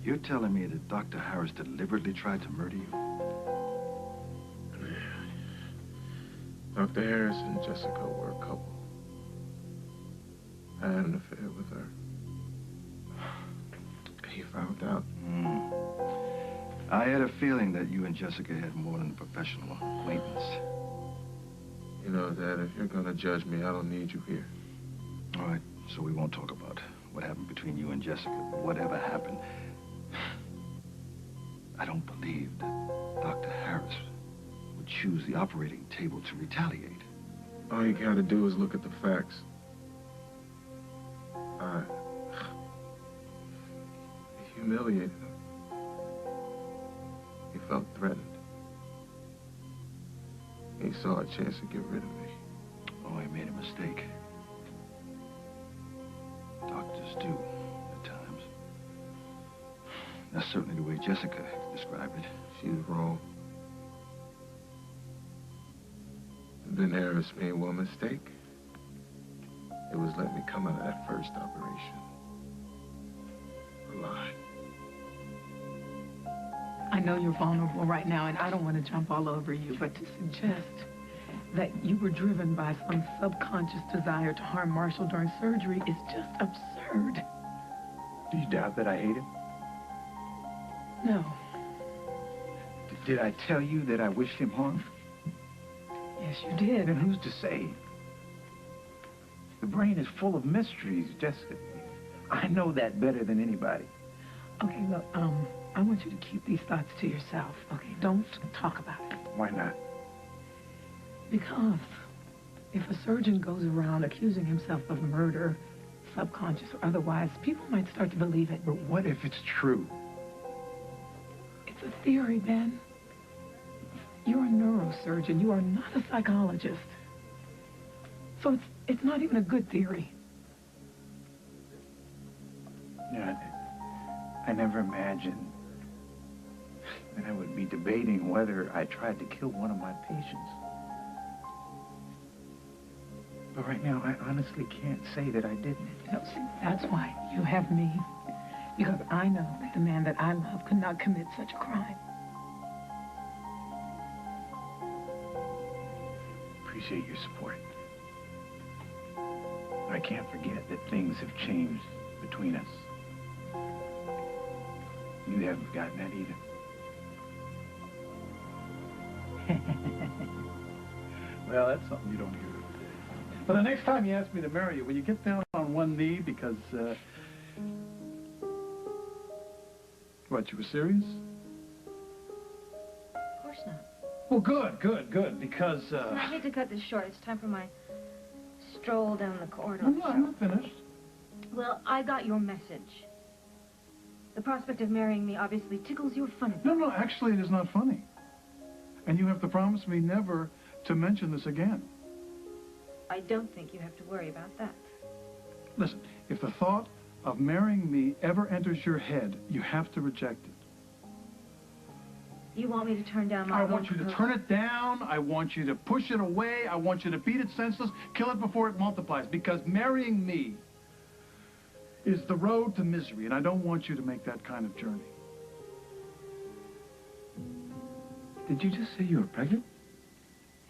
You're telling me that Dr. Harris deliberately tried to murder you? Dr. Harris and Jessica were a couple. I had an affair with her. He found out. I had a feeling that you and Jessica had more than a professional acquaintance. You know, Dad, if you're gonna judge me, I don't need you here. All right, so we won't talk about what happened between you and Jessica, but whatever happened, I don't believe that Dr. Harris would choose the operating table to retaliate. All you gotta do is look at the facts. He humiliated him. He felt threatened. He saw a chance to get rid of me. Oh, he made a mistake. Doctors do, at times. That's certainly the way Jessica described it. She's wrong. Then Harris made one mistake. It was letting me come out of that first operation alive. I know you're vulnerable right now, and I don't want to jump all over you, but to suggest that you were driven by some subconscious desire to harm Marshall during surgery is just absurd. Do you doubt that I hate him? No. Did I tell you that I wished him harm? Yes, you did. Then who's to say? The brain is full of mysteries, Jessica. I know that better than anybody. Okay, look, I want you to keep these thoughts to yourself, okay? Don't talk about it. Why not? Because if a surgeon goes around accusing himself of murder, subconscious or otherwise, people might start to believe it. But what if it's true? It's a theory, Ben. You're a neurosurgeon. You are not a psychologist. So it's not even a good theory. Yeah, I never imagined that I would be debating whether I tried to kill one of my patients. But right now, I honestly can't say that I didn't. No, see, that's why you have me. Because I know that the man that I love could not commit such a crime. Appreciate your support. I can't forget that things have changed between us. You haven't forgotten that either. Well, that's something you don't hear every day. But the next time you ask me to marry you, will you get down on one knee because, What, you were serious? Of course not. Well, good, because, Listen, I hate to cut this short. It's time for my stroll down the corridor. No, I'm not finished. Well, I got your message. The prospect of marrying me obviously tickles your funny. No, actually it is not funny. And you have to promise me never to mention this again. I don't think you have to worry about that. Listen, if the thought of marrying me ever enters your head, you have to reject it. You want me to turn down my I want you to turn it down. I want you to push it away. I want you to beat it senseless, kill it before it multiplies. Because marrying me is the road to misery, and I don't want you to make that kind of journey. Did you just say you were pregnant?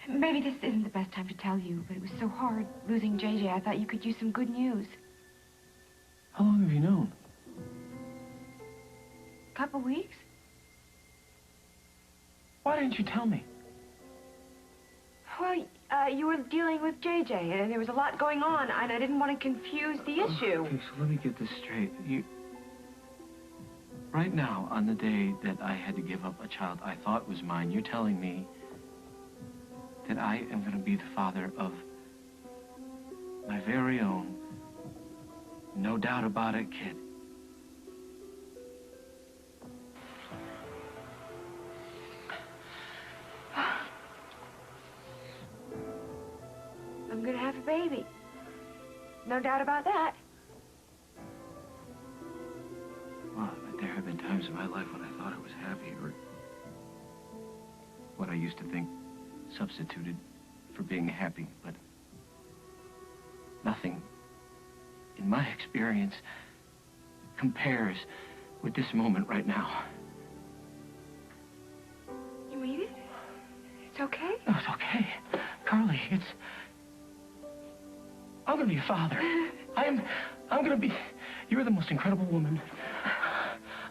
Maybe this isn't the best time to tell you, but it was so hard losing JJ. I thought you could use some good news. How long have you known? A couple weeks? Why didn't you tell me? Well, you were dealing with JJ, and there was a lot going on, and I didn't want to confuse the issue. Okay, so let me get this straight. Right now, on the day that I had to give up a child I thought was mine, you're telling me that I am going to be the father of my very own, no doubt about it, kid. I'm gonna have a baby. No doubt about that. Well, there have been times in my life when I thought I was happy, or what I used to think substituted for being happy, but nothing, in my experience, compares with this moment right now. You mean it? It's okay? No, it's okay. Carly, I'm gonna be a father. I'm gonna be... You're the most incredible woman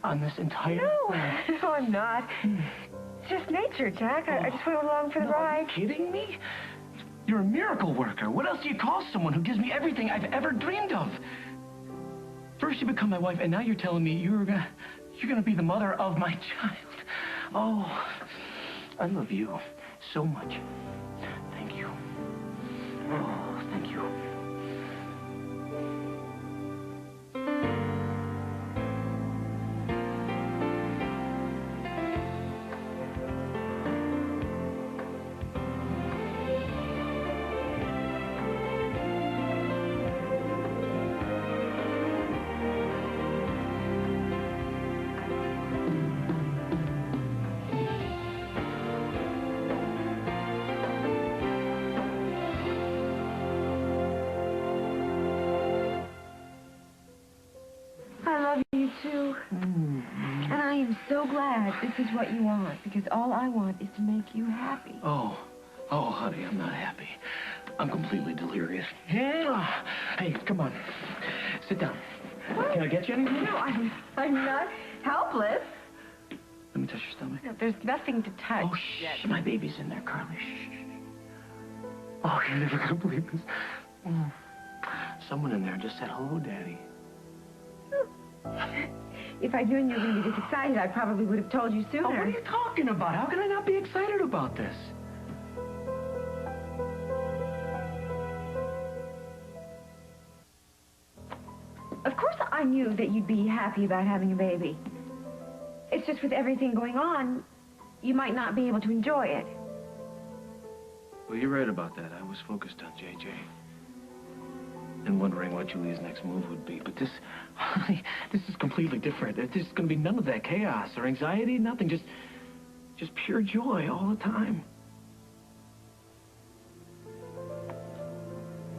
on this entire... No, I'm not. It's just nature, Jack. I just went along for the ride. Are you kidding me? You're a miracle worker. What else do you call someone who gives me everything I've ever dreamed of? First you become my wife, and now you're telling me you're gonna be the mother of my child. Oh, I love you so much. Thank you. Oh, thank you. And I am so glad this is what you want, because all I want is to make you happy. Oh, honey, I'm not happy. I'm completely delirious. Hey, come on. Sit down. What? Can I get you anything? No, I'm not helpless. Let me touch your stomach. No, there's nothing to touch. Oh, shh. My baby's in there, Carly. Shh. Oh, you're never gonna believe this. Someone in there just said, hello, Daddy. If I'd known you were going to be this excited, I probably would have told you sooner. Oh, what are you talking about? How can I not be excited about this? Of course I knew that you'd be happy about having a baby. It's just with everything going on, you might not be able to enjoy it. Well, you're right about that. I was focused on JJ. And wondering what Julie's next move would be. But this is completely different. There's going to be none of that chaos or anxiety, nothing. Just pure joy all the time.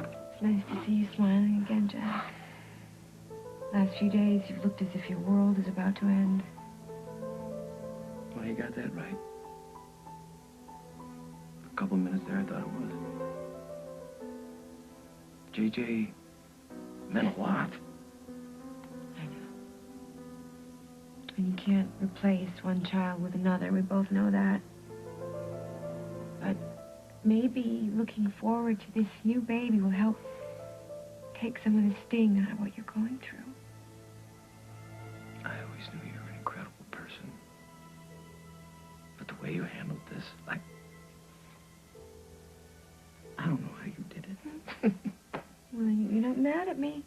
It's nice to see you smiling again, Jack. Last few days, you've looked as if your world is about to end. Well, you got that right. A couple minutes there, I thought it was. JJ meant a lot. I know. And you can't replace one child with another. We both know that. But maybe looking forward to this new baby will help take some of the sting out of what you're going through. I always knew you were an incredible person. But the way you handled this, I don't know how you did it. Well, you're not mad at me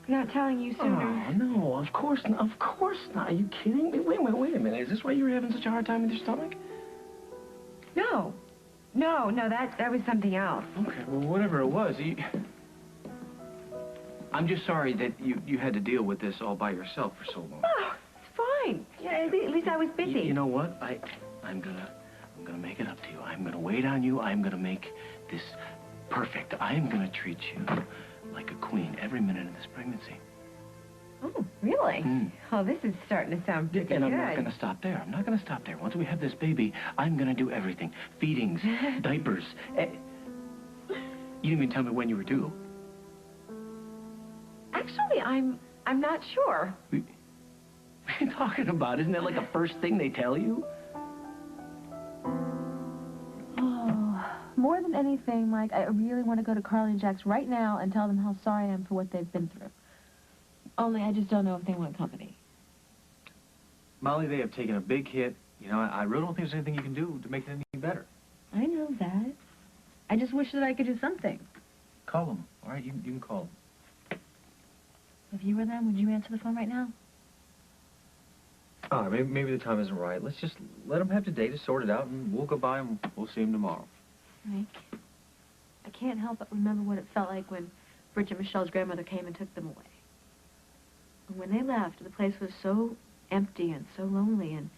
for not telling you sooner. Oh, no, of course not. Of course not. Are you kidding me? Wait a minute. Is this why you were having such a hard time with your stomach? No, that was something else. Okay, well, whatever it was, I'm just sorry that you had to deal with this all by yourself for so long. Oh, it's fine. Yeah, at least I was busy. You know what? I'm gonna make it up to you. I'm gonna wait on you. I'm gonna make this perfect. I'm gonna treat you like a queen every minute of this pregnancy. Oh, really? Oh, this is starting to sound pretty And good. I'm not gonna stop there. Once we have this baby, I'm gonna do everything. Feedings, diapers. You didn't even tell me when you were due. Actually, I'm not sure. What are you talking about? Isn't that like the first thing they tell you? More than anything, Mike, I really want to go to Carly and Jack's right now and tell them how sorry I am for what they've been through. Only I just don't know if they want company. Molly, they have taken a big hit. You know, I really don't think there's anything you can do to make it any better. I know that. I just wish that I could do something. Call them, all right? You can call them. If you were them, would you answer the phone right now? All right, maybe the time isn't right. Let's just let them have today to sort it out, and we'll go by and we'll see them tomorrow. Mike, I can't help but remember what it felt like when Bridget and Michelle's grandmother came and took them away. And when they left, the place was so empty and so lonely, and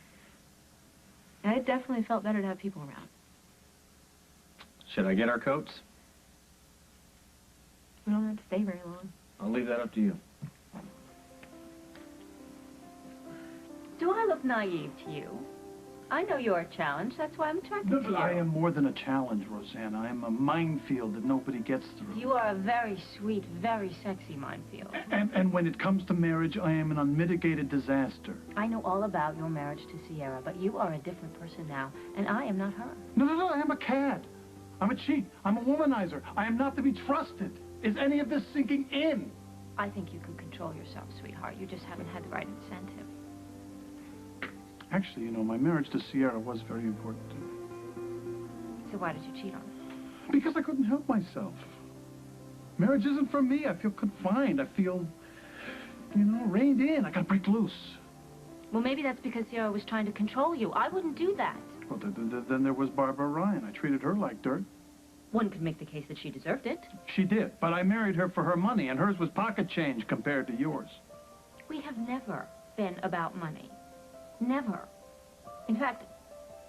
it definitely felt better to have people around. Should I get our coats? We don't have to stay very long. I'll leave that up to you. I look naive to you? I know you're a challenge. That's why I'm attracted No, to but you. I am more than a challenge, Roseanne. I am a minefield that nobody gets through. You are a very sweet, very sexy minefield. And when it comes to marriage, I am an unmitigated disaster. I know all about your marriage to Sierra, but you are a different person now, and I am not her. No, I am a cad. I'm a cheat. I'm a womanizer. I am not to be trusted. Is any of this sinking in? I think you can control yourself, sweetheart. You just haven't had the right incentive. Actually, you know, my marriage to Sierra was very important to me. So why did you cheat on her? Because I couldn't help myself. Marriage isn't for me. I feel confined. I feel, you know, reined in. I gotta break loose. Well, maybe that's because Sierra was trying to control you. I wouldn't do that. Well, then there was Barbara Ryan. I treated her like dirt. One could make the case that she deserved it. She did, but I married her for her money, and hers was pocket change compared to yours. We have never been about money. Never. In fact,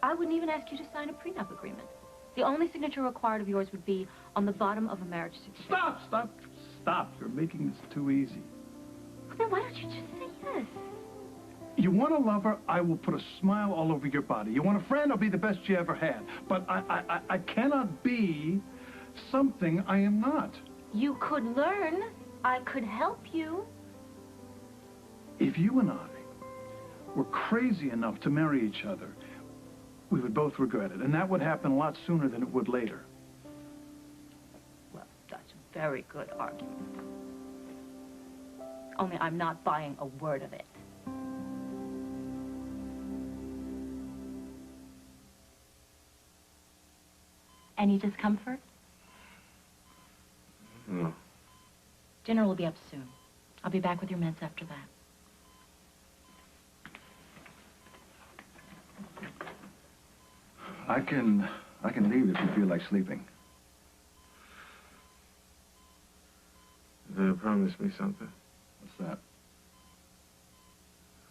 I wouldn't even ask you to sign a prenup agreement. The only signature required of yours would be on the bottom of a marriage certificate. Stop. You're making this too easy. Then why don't you just say yes? You want a lover, I will put a smile all over your body. You want a friend, I'll be the best you ever had. But I cannot be something I am not. You could learn. I could help you. If you and I were crazy enough to marry each other, we would both regret it. And that would happen a lot sooner than it would later. Well, that's a very good argument. Only I'm not buying a word of it. Any discomfort? No. Dinner will be up soon. I'll be back with your meds after that. I can leave if you feel like sleeping. They promised me something. What's that?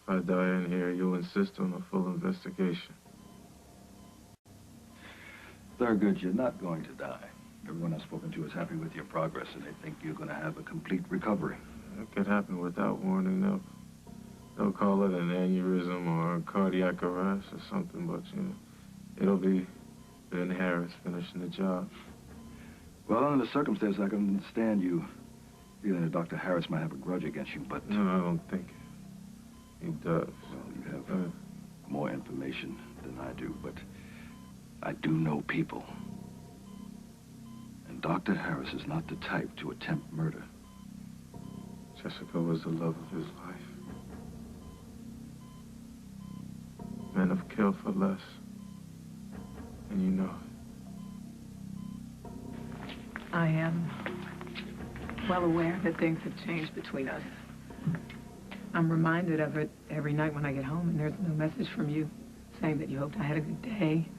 If I die in here, you'll insist on a full investigation. Thurgood, you're not going to die. Everyone I've spoken to is happy with your progress, and they think you're going to have a complete recovery. It could happen without warning, though. They'll call it an aneurysm or cardiac arrest or something, but, you know, it'll be Ben Harris finishing the job. Well, under the circumstances, I can understand you feeling that Dr. Harris might have a grudge against you, but... No, I don't think he does. Well, you have more information than I do, but I do know people. And Dr. Harris is not the type to attempt murder. Jessica was the love of his life. Men have killed for less. And you know it. I am well aware that things have changed between us. I'm reminded of it every night when I get home, and there's no message from you saying that you hoped I had a good day.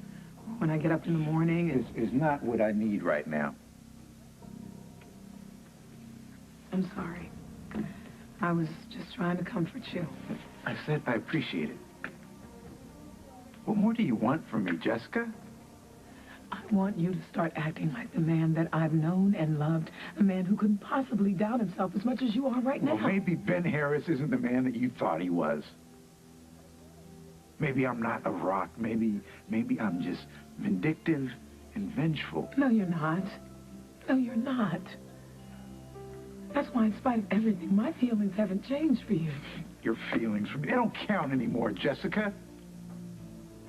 Or when I get up in the morning, Is not what I need right now. I'm sorry. I was just trying to comfort you. I said I appreciate it. What more do you want from me, Jessica? I want you to start acting like the man that I've known and loved, a man who couldn't possibly doubt himself as much as you are right now. Well, maybe Ben Harris isn't the man that you thought he was. Maybe I'm not a rock. Maybe I'm just vindictive and vengeful. No, you're not. No, you're not. That's why, in spite of everything, my feelings haven't changed for you. Your feelings for me, they don't count anymore, Jessica.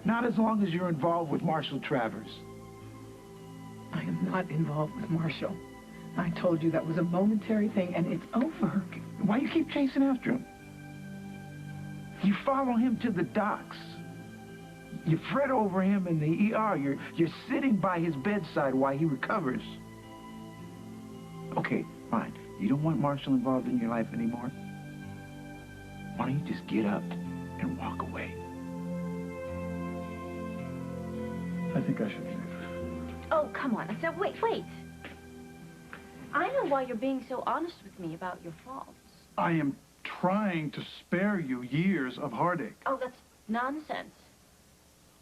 Not as long as you're involved with Marshall Travers. I am not involved with Marshall. I told you that was a momentary thing, and it's over. Why you keep chasing after him? You follow him to the docks. You fret over him in the ER. You're sitting by his bedside while he recovers. Okay, fine. You don't want Marshall involved in your life anymore? Why don't you just get up and walk away? I think I should leave. Oh, come on. I said, wait. I know why you're being so honest with me about your faults. I am trying to spare you years of heartache. Oh, that's nonsense.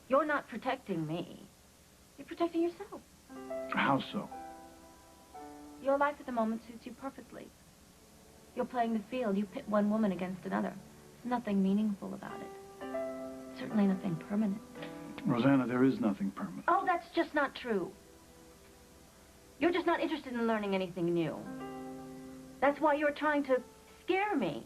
You're not protecting me. You're protecting yourself. How so? Your life at the moment suits you perfectly. You're playing the field. You pit one woman against another. There's nothing meaningful about it. Certainly nothing permanent. Rosanna, there is nothing permanent. Oh, that's just not true. You're just not interested in learning anything new. That's why you're trying to scare me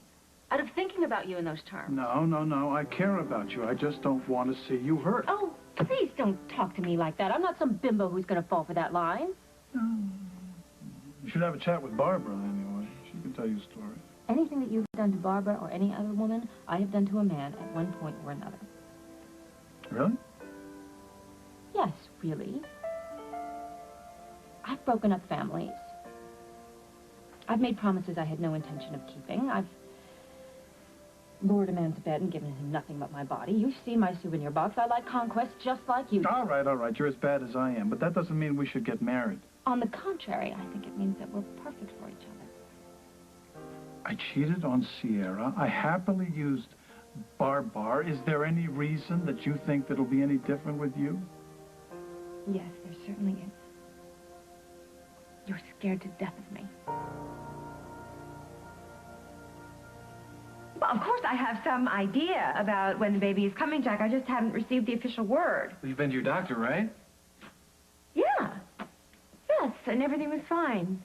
out of thinking about you in those terms. No. I care about you. I just don't want to see you hurt. Oh, please don't talk to me like that. I'm not some bimbo who's going to fall for that line. You should have a chat with Barbara, anyway. She can tell you a story. Anything that you've done to Barbara or any other woman, I have done to a man at one point or another. Really? Yes, really. I've broken up families. I've made promises I had no intention of keeping. I've lured a man to bed and given him nothing but my body. You see my souvenir box. I like conquest just like you do. All right. You're as bad as I am, but that doesn't mean we should get married. On the contrary, I think it means that we're perfect for each other. I cheated on Sierra. I happily used Bar. Is there any reason that you think that'll be any different with you? Yes, there certainly is. You're scared to death of me. Well, of course I have some idea about when the baby is coming, Jack. I just haven't received the official word. Well, you've been to your doctor, right? Yeah. Yes, and everything was fine.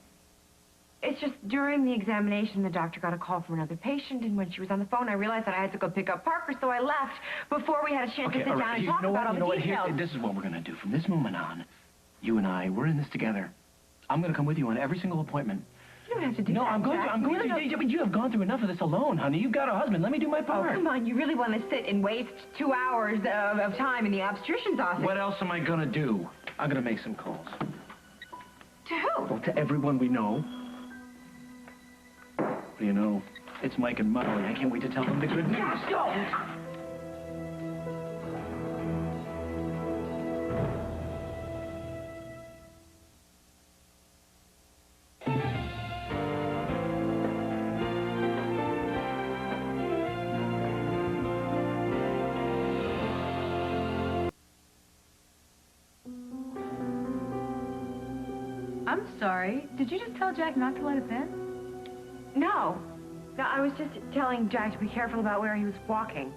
It's just during the examination, the doctor got a call from another patient, and when she was on the phone, I realized that I had to go pick up Parker, so I left before we had a chance to sit down and talk about all the details. This is what we're going to do. From this moment on, you and I, we're in this together. I'm going to come with you on every single appointment. You don't have to do No, that, I'm going Jack. to. I'm going to. But you have gone through enough of this alone, honey. You've got a husband. Let me do my Oh, part. come on. You really want to sit and waste 2 hours of time in the obstetrician's office? What else am I going to do? I'm going to make some calls. To who? Well, to everyone we know. You know, it's Mike and Molly. I can't wait to tell them the good news. Don't! I'm sorry. Did you just tell Jack not to let us in? No. No, I was just telling Jack to be careful about where he was walking.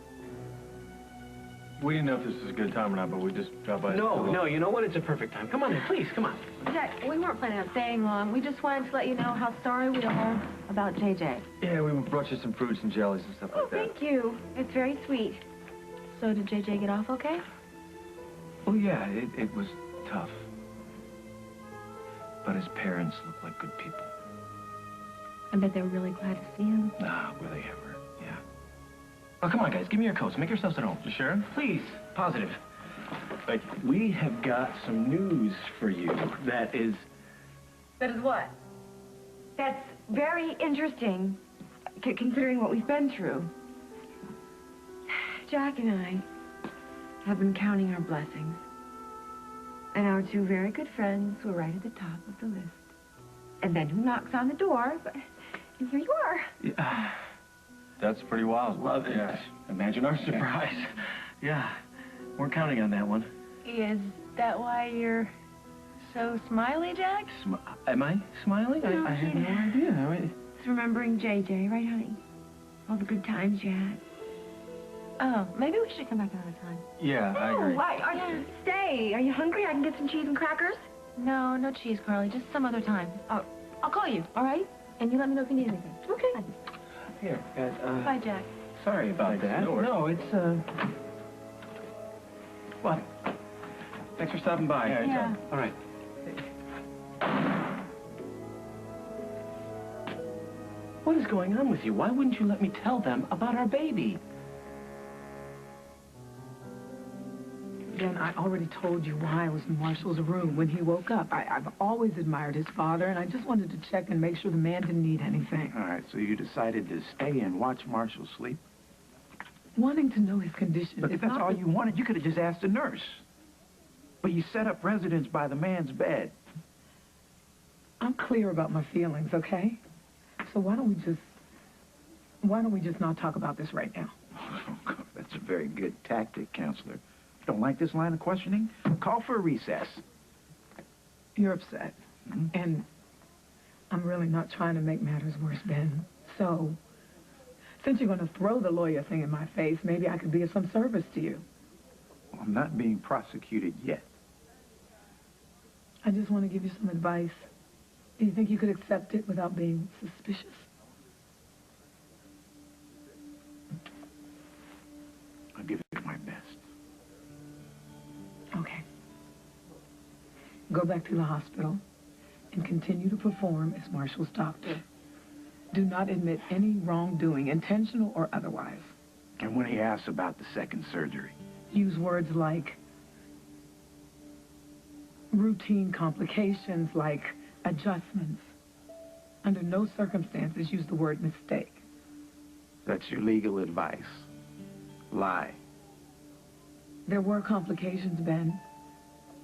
We didn't know if this was a good time or not, but we just dropped by. No, you know what? It's a perfect time. Come on in, please, come on. Jack, we weren't planning on staying long. We just wanted to let you know how sorry we are about JJ. Yeah, we brought you some fruits and jellies and stuff like that. Thank you. It's very sweet. So did JJ get off okay? Well, yeah, it was tough. But his parents look like good people. I bet they were really glad to see him. Nah, were they ever? Yeah. Oh, come on, guys. Give me your coats. Make yourselves at home. You sure? Please. Positive. Thank you. We have got some news for you that is... That is what? That's very interesting, considering what we've been through. Jack and I have been counting our blessings. And our two very good friends were right at the top of the list. And then who knocks on the door? And here you are. Yeah. That's pretty wild. Love it. Yeah. Imagine our surprise. Yeah. We're counting on that one. Is that why you're so smiley, Jack? Am I smiling? No, I had no yeah. idea. It's remembering JJ, right, honey? All the good times you had. Oh, maybe we should come back another time. Yeah, I Oh, agree. why? Stay. Are you hungry? I can get some cheese and crackers. No, no cheese, Carly. Just some other time. Oh, I'll call you, all right? And you let me know if you need anything. Okay. Bye. Here, guys, Bye, Jack. sorry about that. No, it's, What? Thanks for stopping by. Yeah. All right. What is going on with you? Why wouldn't you let me tell them about our baby? Ben, I already told you why I was in Marshall's room when he woke up. I've always admired his father, and I just wanted to check and make sure the man didn't need anything. All right, so you decided to stay and watch Marshall sleep? Wanting to know his condition. But if that's all you wanted, you could have just asked a nurse. But you set up residence by the man's bed. I'm clear about my feelings, okay? So why don't we just not talk about this right now? Oh, that's a very good tactic, counselor. Don't like this line of questioning? Call for a recess. You're upset. And I'm really not trying to make matters worse, Ben. So Since you're going to throw the lawyer thing in my face, maybe I could be of some service to you. I'm not being prosecuted yet. I just want to give you some advice. Do you think you could accept it without being suspicious? I'll give it my best. Okay. Go back to the hospital and continue to perform as Marshall's doctor. Do not admit any wrongdoing, intentional or otherwise. And when he asks about the second surgery? Use words like routine complications, like adjustments. Under no circumstances use the word mistake. That's your legal advice. Lie. There were complications, Ben.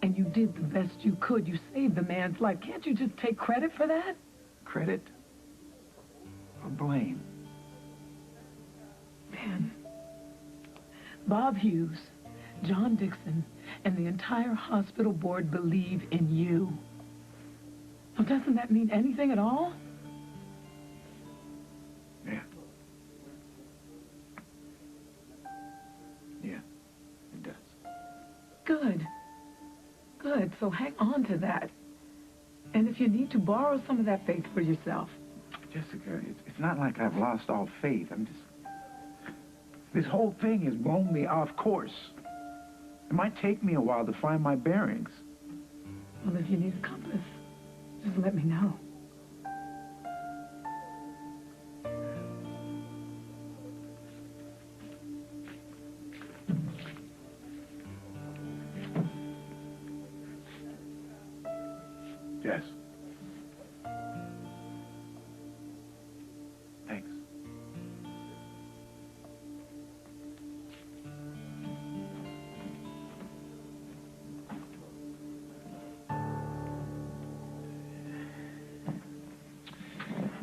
And you did the best you could. You saved the man's life. Can't you just take credit for that? Credit or blame? Ben, Bob Hughes, John Dixon, and the entire hospital board believe in you. Well, doesn't that mean anything at all? Yeah. Yeah, it does. Good. Good. So hang on to that. And if you need to, borrow some of that faith for yourself. Jessica, it's not like I've lost all faith. This whole thing has blown me off course. It might take me a while to find my bearings. Well, if you need a compass, just let me know. Yes. Thanks.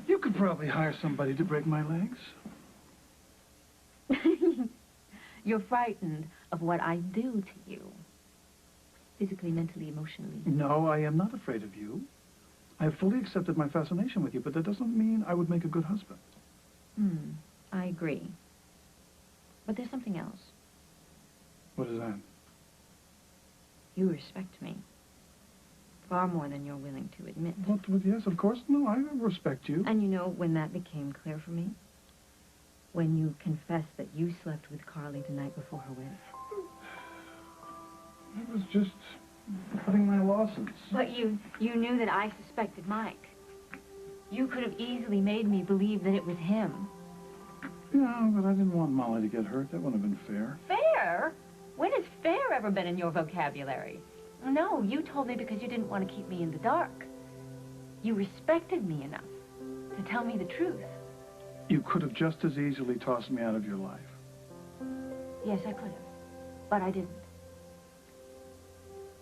You could probably hire somebody to break my legs. You're frightened of what I do to you. Physically, mentally, emotionally. No, I am not afraid of you. I have fully accepted my fascination with you, but that doesn't mean I would make a good husband. I agree. But there's something else. What is that? You respect me. Far more than you're willing to admit. Well, yes, of course. No, I respect you. And you know when that became clear for me? When you confessed that you slept with Carly the night before her wedding. I was just cutting my losses. But you knew that I suspected Mike. You could have easily made me believe that it was him. Yeah, but I didn't want Molly to get hurt. That wouldn't have been fair. Fair? When has fair ever been in your vocabulary? No, you told me because you didn't want to keep me in the dark. You respected me enough to tell me the truth. You could have just as easily tossed me out of your life. Yes, I could have. But I didn't.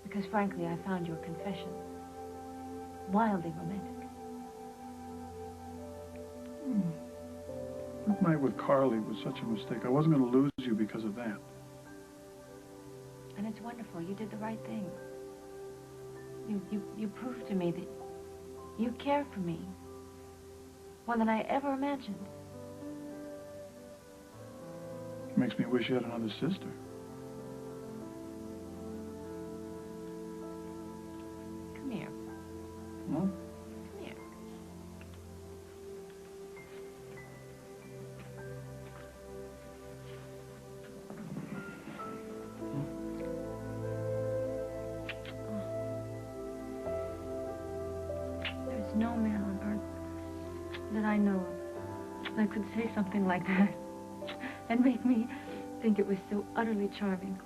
Because, frankly, I found your confession wildly romantic. That night with Carly was such a mistake. I wasn't going to lose you because of that. And it's wonderful. You did the right thing. You proved to me that you care for me more than I ever imagined. It makes me wish you had another sister. Come here. Huh? Come here. There's no man on earth that I know of that could say something like that and make me think it was so utterly charming.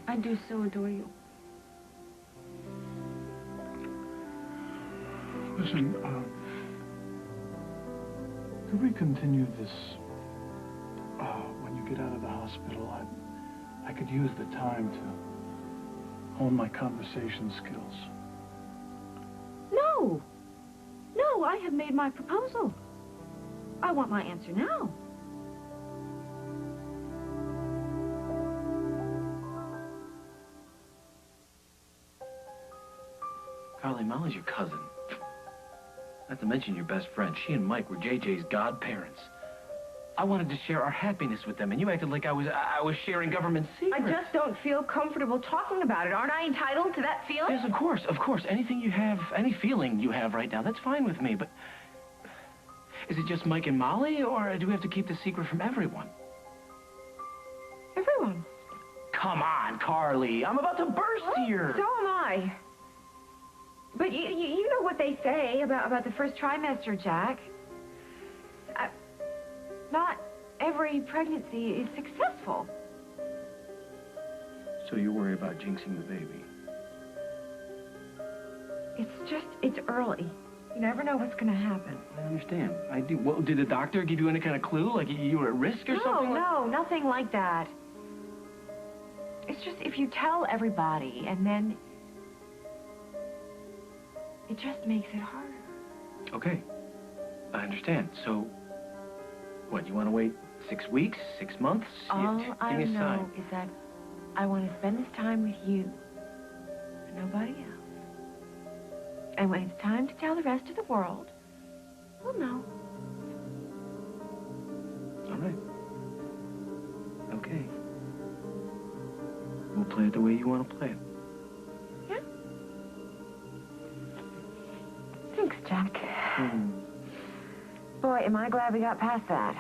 I do so adore you. Listen, could we continue this when you get out of the hospital? I could use the time to hone my conversation skills. No! No, I have made my proposal. I want my answer now. Carly, Molly's your cousin. Not to mention your best friend. She and Mike were JJ's godparents. I wanted to share our happiness with them, and you acted like I was sharing government secrets. I just don't feel comfortable talking about it. Aren't I entitled to that feeling? Yes, of course, of course. Anything you have, any feeling you have right now, that's fine with me, but... Is it just Mike and Molly, or do we have to keep the secret from everyone? Everyone. Come on, Carly. I'm about to burst here. So am I. But you know what they say about the first trimester, Jack. Not every pregnancy is successful. So you worry about jinxing the baby? It's early. You never know what's going to happen. I understand. I do. Well, did the doctor give you any kind of clue? Like you were at risk or something? No, nothing like that. It's just if you tell everybody and then it just makes it harder. Okay. I understand. So, what, you want to wait 6 weeks, 6 months? All Give I me a know sign. is that I want to spend this time with you and nobody else. And when it's time to tell the rest of the world, we'll know. All right. Okay. We'll play it the way you want to play it. Yeah? Thanks, Jack. Boy, am I glad we got past that.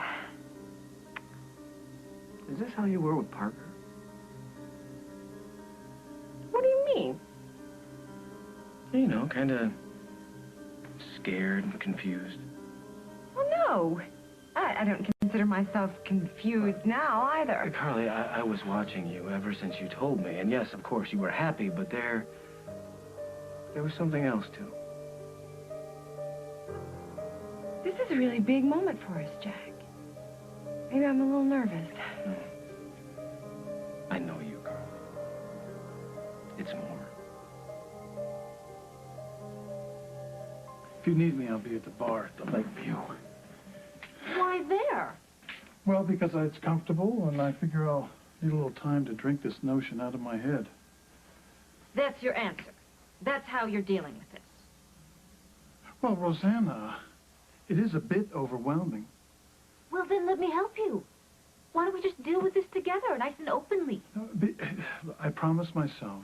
Is this how you were with Parker? What do you mean? You know, kind of scared and confused. Well, no. I don't consider myself confused now, either. Carly, I was watching you ever since you told me. And yes, of course, you were happy, but there was something else, too. This is a really big moment for us, Jack. Maybe I'm a little nervous. No. I know you, Carly. It's more. If you need me, I'll be at the bar at the Lakeview. Why there? Well, because it's comfortable, and I figure I'll need a little time to drink this notion out of my head. That's your answer. That's how you're dealing with this. Well, Rosanna, it is a bit overwhelming. Well, then let me help you. Why don't we just deal with this together, nice and openly? I promised myself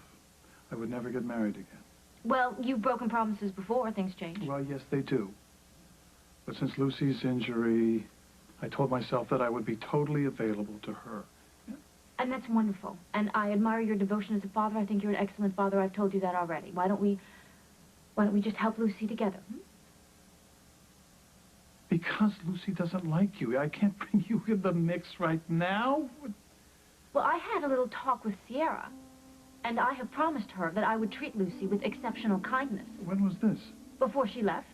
I would never get married again. Well, you've broken promises before. Things change. Well, yes, they do. But since Lucy's injury, I told myself that I would be totally available to her. And that's wonderful. And I admire your devotion as a father. I think you're an excellent father. I've told you that already. Why don't we just help Lucy together? Because Lucy doesn't like you. I can't bring you in the mix right now. Well, I had a little talk with Sierra, and I have promised her that I would treat Lucy with exceptional kindness. When was this? Before she left.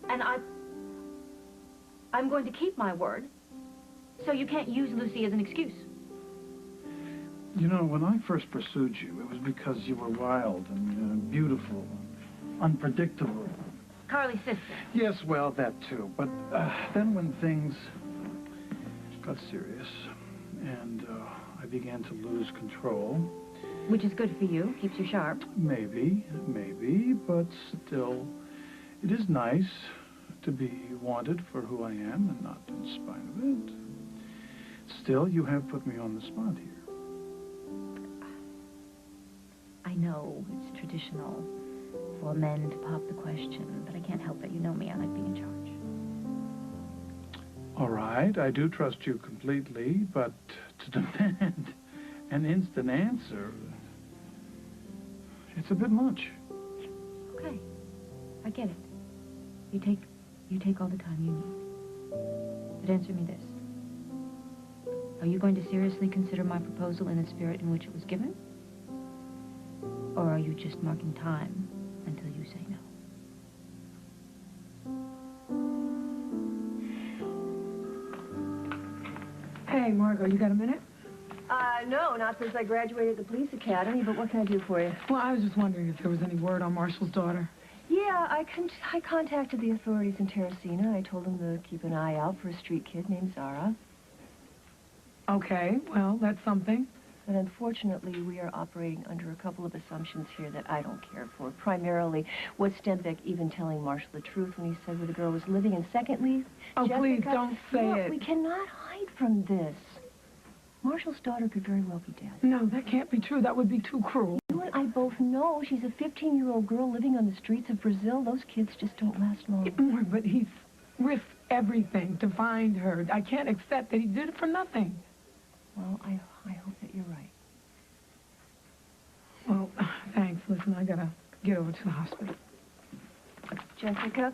And I'm going to keep my word, so you can't use Lucy as an excuse. You know, when I first pursued you, it was because you were wild and beautiful, unpredictable. Carly's sister. Yes, well, that too. But then when things got serious and I began to lose control... Which is good for you, keeps you sharp. Maybe, but still, it is nice to be wanted for who I am and not in spite of it. Still, you have put me on the spot here. I know it's traditional for men to pop the question, but I can't help it. You know me, I like being in charge. All right, I do trust you completely, but to demand an instant answer, it's a bit much. Okay, I get it. You take all the time you need. But answer me this. Are you going to seriously consider my proposal in the spirit in which it was given? Or are you just marking time until you say no? Hey, Margot, you got a minute? No, not since I graduated the police academy, but what can I do for you? Well, I was just wondering if there was any word on Marshall's daughter. Yeah, I contacted the authorities in Terracina. I told them to keep an eye out for a street kid named Zara. Okay, well, that's something. But unfortunately, we are operating under a couple of assumptions here that I don't care for. Primarily, was Stenbeck even telling Marshall the truth when he said where the girl was living? And secondly, Oh, Jessica, please, don't say look, it. we cannot hide from this. Marshall's daughter could very well be dead. No, that can't be true. That would be too cruel. You and I both know she's a 15-year-old girl living on the streets of Brazil. Those kids just don't last long. But he's risked everything to find her. I can't accept that he did it for nothing. Well, I hope that you're right. Well, thanks. Listen, I gotta get over to the hospital. Jessica?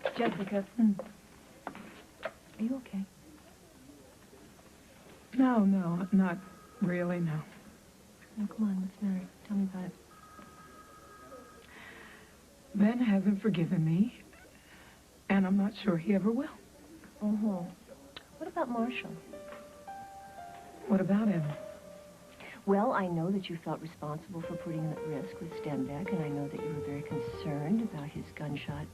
Are you okay? No, not really, no. No, come on, what's the matter? Tell me about it. Ben hasn't forgiven me, and I'm not sure he ever will. Mm-hmm. What about Marshall? What about him? Well, I know that you felt responsible for putting him at risk with Stenbeck, and I know that you were very concerned about his gunshot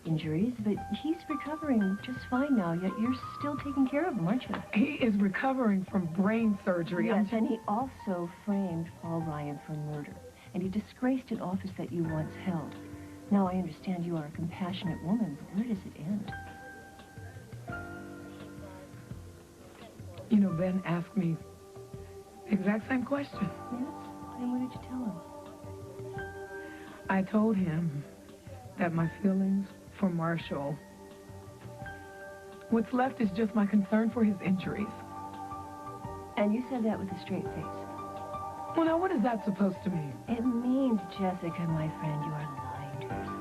injuries, but he's recovering just fine now, yet you're still taking care of him, aren't you? He is recovering from brain surgery. Yes, and he also framed Paul Ryan for murder, and he disgraced an office that you once held. Now, I understand you are a compassionate woman, but where does it end? You know, Ben asked me the exact same question. Yes? And what did you tell him? I told him that my feelings for Marshall, what's left is just my concern for his injuries. And you said that with a straight face. Well, now, what is that supposed to mean? It means, Jessica, my friend, you are lying to yourself.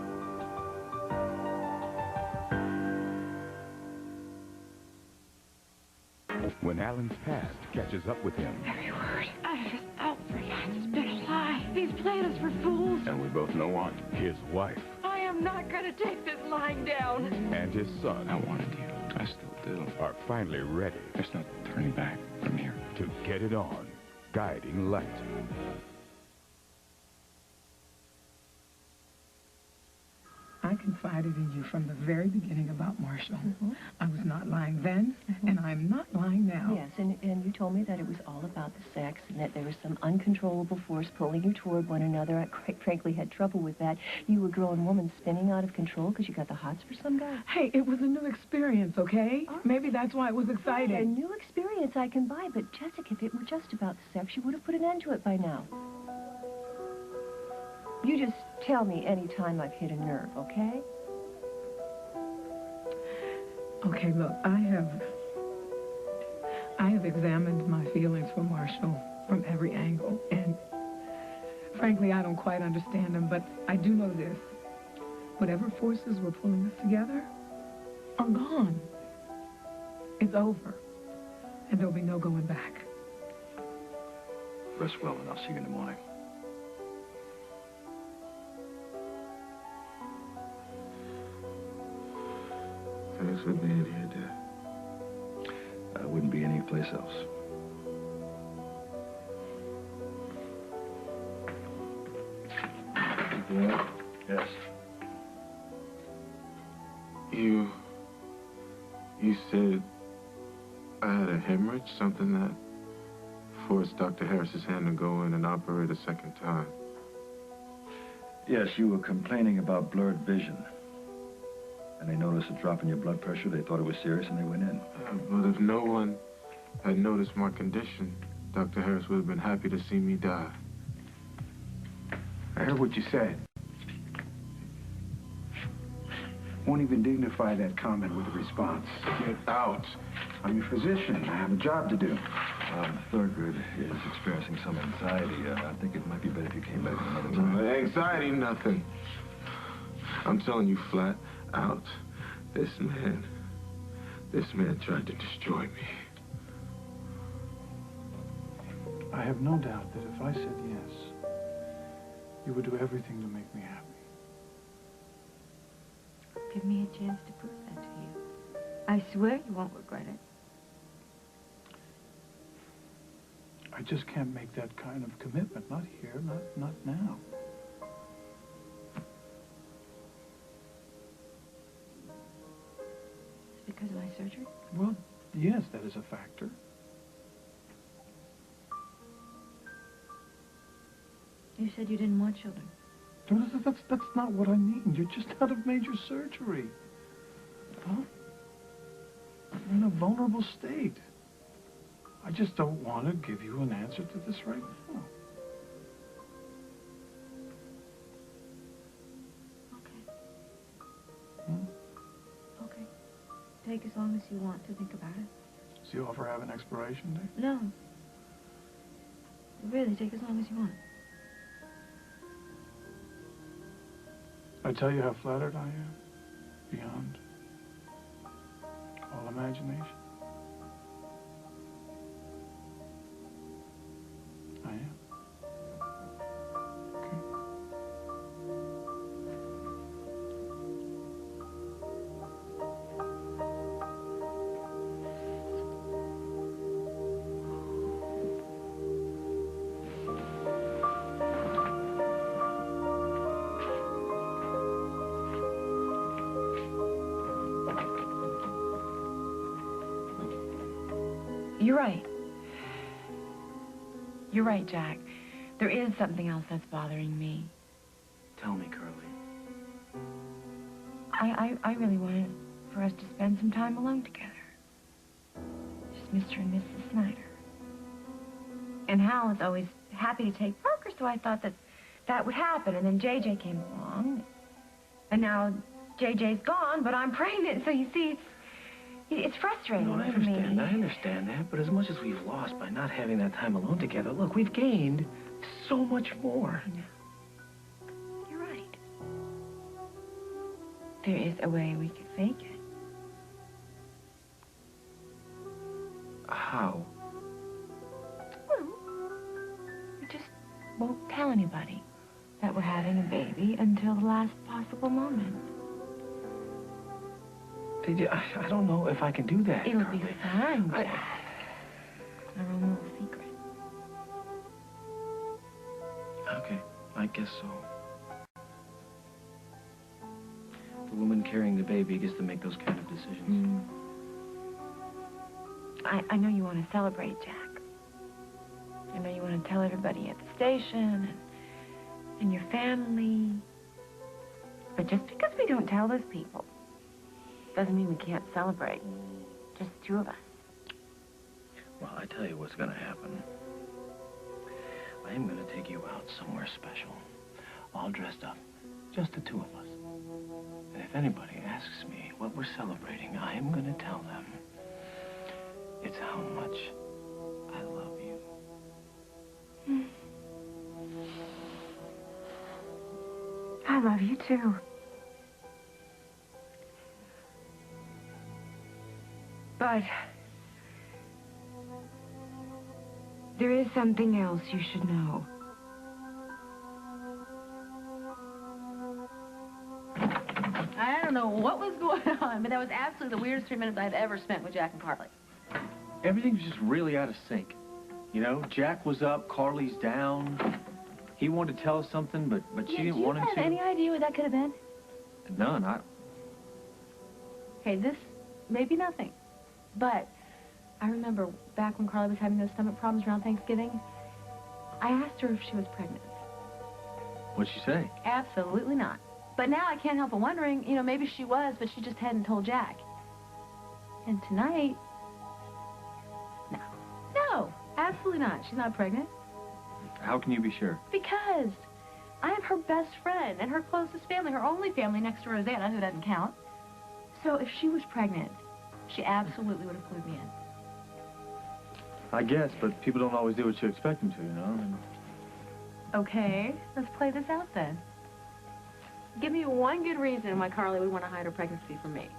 When Alan's past catches up with him. Every word. I just out for that. It's been a lie. He's playing us for fools. And we both know one. His wife. I am not going to take this lying down. And his son. I wanted you. I still do. Are finally ready. There's no turning back from here. To get it on. Guiding Light. I confided in you from the very beginning about Marshall. I was not lying then, and I'm not lying now. Yes, and you told me that it was all about the sex and that there was some uncontrollable force pulling you toward one another. I quite frankly had trouble with that. You a grown woman spinning out of control because you got the hots for some guy. Hey, it was a new experience, okay? Oh. Maybe that's why it was exciting. A new experience I can buy, but Jessica, if it were just about the sex, you would have put an end to it by now. You just tell me any time I've hit a nerve, okay? Okay, look, I have examined my feelings for Marshall from every angle, and frankly, I don't quite understand them, but I do know this. Whatever forces were pulling us together are gone. It's over, and there'll be no going back. Rest well, and I'll see you in the morning. Thanks for being here, Dad. I wouldn't be anyplace else. Dad? Yes. You said I had a hemorrhage, something that forced Dr. Harris's hand to go in and operate a second time. Yes, you were complaining about blurred vision. And they noticed a drop in your blood pressure. They thought it was serious, and they went in. But if no one had noticed my condition, Dr. Harris would have been happy to see me die. I heard what you said. Won't even dignify that comment with a response. Get out. I'm your physician. I have a job to do. Thurgood is experiencing some anxiety. I think it might be better if you came back another time. Anxiety, nothing. I'm telling you flat out, this man tried to destroy me. I have no doubt that if I said yes, you would do everything to make me happy. Give me a chance to prove that to you. I swear you won't regret it. I just can't make that kind of commitment. Not here, not now. It's because of my surgery? Well, yes, that is a factor. You said you didn't want children. That's not what I mean. You're just out of major surgery. Huh? You're in a vulnerable state. I just don't want to give you an answer to this right now. Okay. Hmm? Okay. Take as long as you want to think about it. Does the offer have an expiration date? No. Really, take as long as you want. I tell you how flattered I am. Beyond all imagination. I am. Okay. You're right. You're right, Jack. There is something else that's bothering me. Tell me, Curly. I really wanted for us to spend some time alone together. Just Mr. and Mrs. Snyder. And Hal is always happy to take Parker, so I thought that would happen. And then JJ came along. And now JJ's gone, but I'm pregnant, so you see, it's frustrating No, I for me. understand that, but as much as we've lost by not having that time alone together, look, we've gained so much more. I know. You're right. There is a way we could fake it. How? Well, we just won't tell anybody that we're having a baby until the last possible moment. I don't know if I can do that. It'll Curly. be fun, Jack. Our own little secret. Okay, I guess so. The woman carrying the baby gets to make those kind of decisions. I know you want to celebrate, Jack. I know you want to tell everybody at the station and your family. But just because we don't tell those people doesn't mean we can't celebrate. Just the two of us. Well, I tell you what's gonna happen. I am gonna take you out somewhere special, all dressed up, just the two of us. And if anybody asks me what we're celebrating, I am gonna tell them it's how much I love you. I love you too. But there is something else you should know. I don't know what was going on, but that was absolutely the weirdest 3 minutes I've ever spent with Jack and Carly. Everything's just really out of sync. You know, Jack was up, Carly's down. He wanted to tell us something, but she didn't want him to. Do you have any idea what that could have been? None. Hey, this may be nothing, but I remember back when Carly was having those stomach problems around Thanksgiving, I asked her if she was pregnant. What'd she say? Absolutely not. But now I can't help but wondering, you know, maybe she was, but she just hadn't told Jack. And tonight, no, absolutely not. She's not pregnant. How can you be sure? Because I am her best friend and her closest family, her only family next to Rosanna, who doesn't count. So if she was pregnant, she absolutely would have clued me in. I guess, but people don't always do what you expect them to, you know? Okay, let's play this out then. Give me one good reason why Carly would want to hide her pregnancy from me.